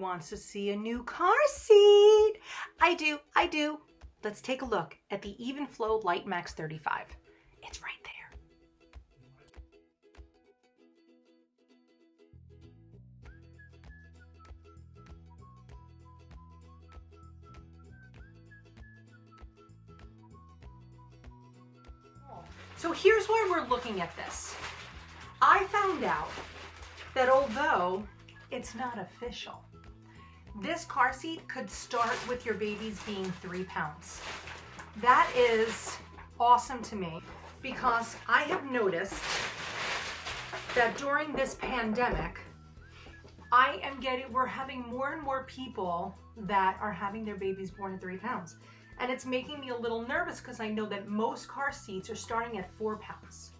wants to see a new car seat. I do. Let's take a look at the Evenflo LightMax 35. It's right there. So here's why we're looking at this. I found out that although it's not official, this car seat could start with your babies being 3 pounds. That is awesome to me because I have noticed that during this pandemic, we're having more and more people that are having their babies born at 3 pounds. And it's making me a little nervous because I know that most car seats are starting at 4 pounds.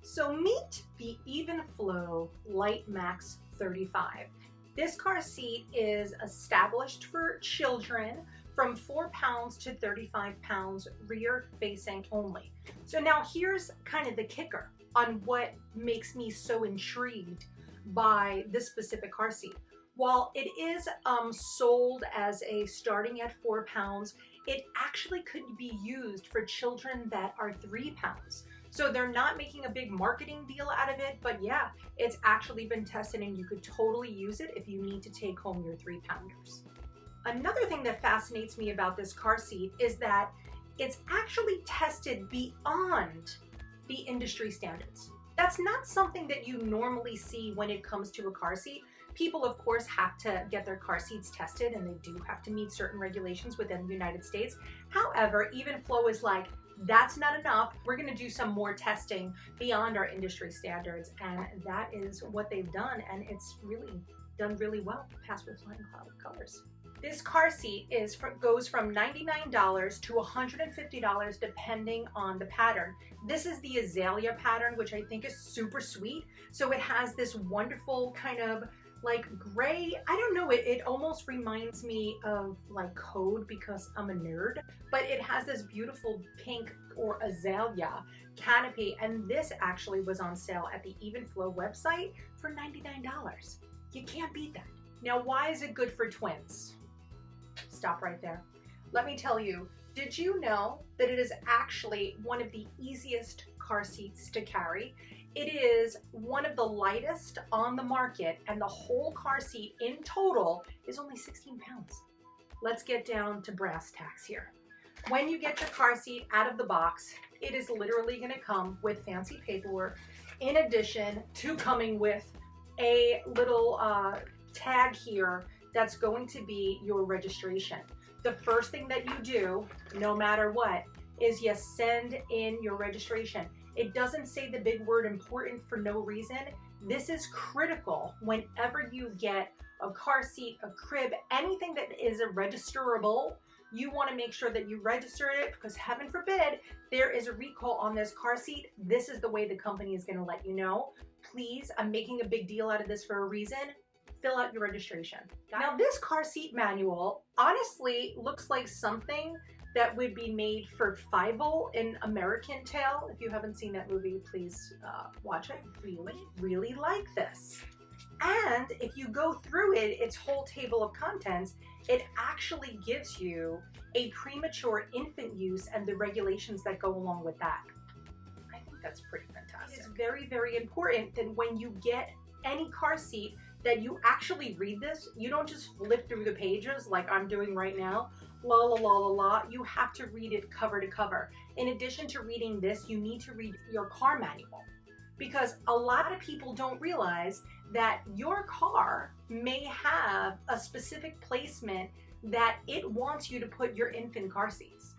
So meet the Evenflo LightMax 35. This car seat is established for children from 4 pounds to 35 pounds, rear facing only. So now here's kind of the kicker on what makes me so intrigued by this specific car seat. While it is sold as a starting at 4 pounds, it actually could be used for children that are 3 pounds. So they're not making a big marketing deal out of it, but yeah, it's actually been tested and you could totally use it if you need to take home your 3-pounders. Another thing that fascinates me about this car seat is that it's actually tested beyond the industry standards. That's not something that you normally see when it comes to a car seat. People, of course, have to get their car seats tested and they do have to meet certain regulations within the United States. However, Evenflo is like, that's not enough. We're going to do some more testing beyond our industry standards. And that is what they've done. And it's really done really well. Passed with flying colors. This car seat goes from $99 to $150 depending on the pattern. This is the azalea pattern, which I think is super sweet. So it has this wonderful kind of like gray, I don't know, it almost reminds me of like code because I'm a nerd, but it has this beautiful pink or azalea canopy, and this actually was on sale at the Evenflo website for $99. You can't beat that. Now, why is it good for twins? Stop right there. Let me tell you, did you know that it is actually one of the easiest car seats to carry? It is one of the lightest on the market, and the whole car seat in total is only 16 pounds. Let's get down to brass tacks here. When you get your car seat out of the box, it is literally going to come with fancy paperwork, in addition to coming with a little tag here that's going to be your registration. The first thing that you do, no matter what, is you send in your registration. It doesn't say the big word important for no reason. This is critical whenever you get a car seat, a crib, anything that is registerable. You want to make sure that you register it because heaven forbid there is a recall on this car seat. This is the way the company is going to let you know. Please, I'm making a big deal out of this for a reason. Fill out your registration. Now, this car seat manual honestly looks like something that would be made for Fievel in American Tail. If you haven't seen that movie, please watch it. Really like this. And if you go through it, its whole table of contents, it actually gives you a premature infant use and the regulations that go along with that. I think that's pretty fantastic. It's very, very important that when you get any car seat that you actually read this. You don't just flip through the pages like I'm doing right now. La la la la la. You have to read it cover to cover. In addition to reading this, you need to read your car manual, because a lot of people don't realize that your car may have a specific placement that it wants you to put your infant car seats.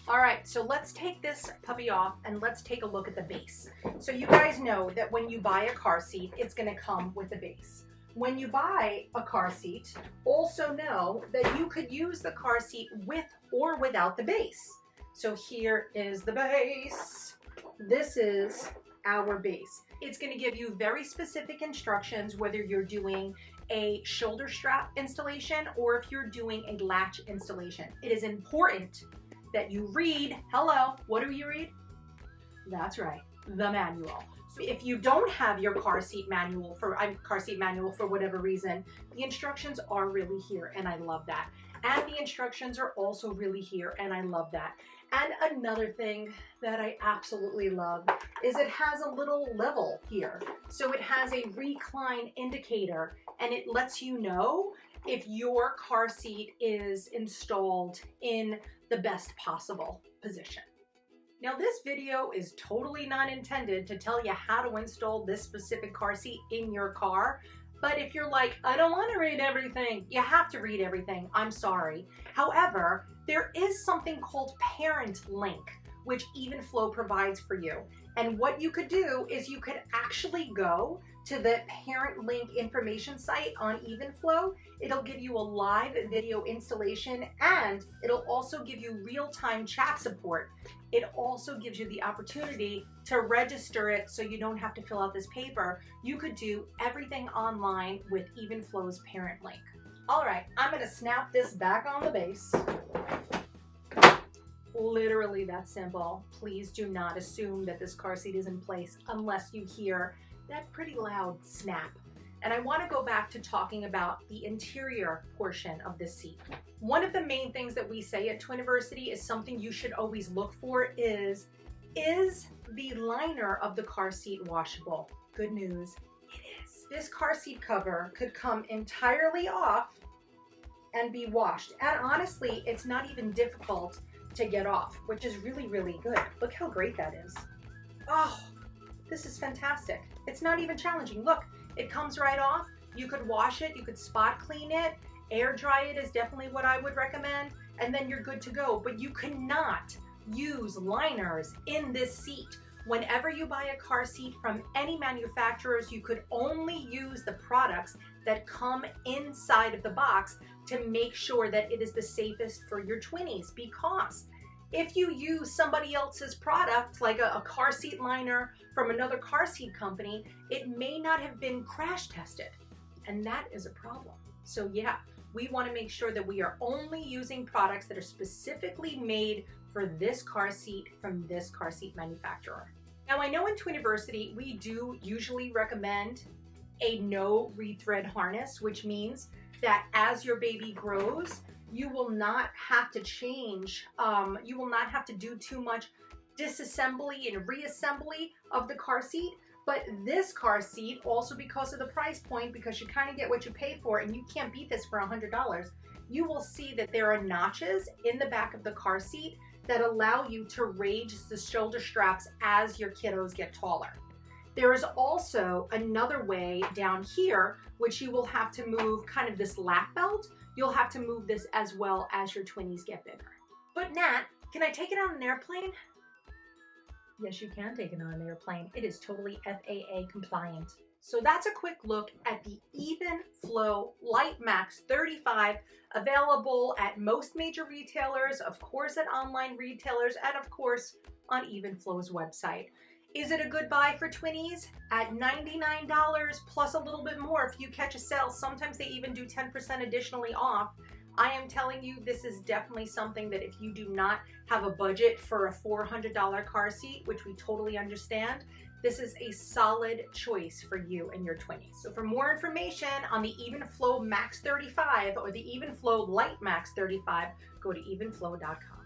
All right, so let's take this puppy off and let's take a look at the base. So you guys know that when you buy a car seat, it's gonna come with a base. When you buy a car seat, also know that you could use the car seat with or without the base. So here is the base. This is our base. It's going to give you very specific instructions whether you're doing a shoulder strap installation or if you're doing a latch installation. It is important that you read, hello, what do you read? That's right, the manual. So if you don't have your car seat manual for whatever reason, the instructions are really here, and I love that. And the instructions are also really here, and I love that. And another thing that I absolutely love is it has a little level here. So it has a recline indicator, and it lets you know if your car seat is installed in the best possible position. Now, this video is totally not intended to tell you how to install this specific car seat in your car. But if you're like, I don't want to read everything, you have to read everything. I'm sorry. However, there is something called Parent Link, which Evenflo provides for you. And what you could do is you could actually go to the Parent Link information site on Evenflo. It'll give you a live video installation, and it'll also give you real-time chat support. It also gives you the opportunity to register it so you don't have to fill out this paper. You could do everything online with Evenflo's Parent Link. All right, I'm gonna snap this back on the base. Literally that simple. Please do not assume that this car seat is in place unless you hear that pretty loud snap. And I want to go back to talking about the interior portion of this seat. One of the main things that we say at Twiniversity is something you should always look for is the liner of the car seat washable? Good news, it is. This car seat cover could come entirely off and be washed. And honestly, it's not even difficult to get off, which is really, really good. Look how great that is. Oh, this is fantastic. It's not even challenging. Look, it comes right off. You could wash it, you could spot clean it, air dry it is definitely what I would recommend, and then you're good to go. But you cannot use liners in this seat. Whenever you buy a car seat from any manufacturers, you could only use the products that come inside of the box to make sure that it is the safest for your twinnies. Because if you use somebody else's product, like a car seat liner from another car seat company, it may not have been crash tested. And that is a problem. So yeah, we want to make sure that we are only using products that are specifically made for this car seat from this car seat manufacturer. Now, I know in Twiniversity, we do usually recommend a no rethread harness, which means that as your baby grows, you will not have to change, you will not have to do too much disassembly and reassembly of the car seat. But this car seat, also because of the price point, because you kind of get what you pay for, and you can't beat this for $100, you will see that there are notches in the back of the car seat that allow you to raise the shoulder straps as your kiddos get taller. There is also another way down here, which you will have to move kind of this lap belt. You'll have to move this as well as your twinnies get bigger. But Nat, can I take it on an airplane? Yes, you can take it on an airplane. It is totally FAA compliant. So that's a quick look at the Evenflo LightMax 35, available at most major retailers, of course at online retailers, and of course on Evenflo's website. Is it a good buy for twinnies? At $99 plus a little bit more if you catch a sale. Sometimes they even do 10% additionally off. I am telling you, this is definitely something that if you do not have a budget for a $400 car seat, which we totally understand, this is a solid choice for you and your twinnies. So for more information on the Evenflo Max 35 or the Evenflo LightMax 35, go to evenflo.com.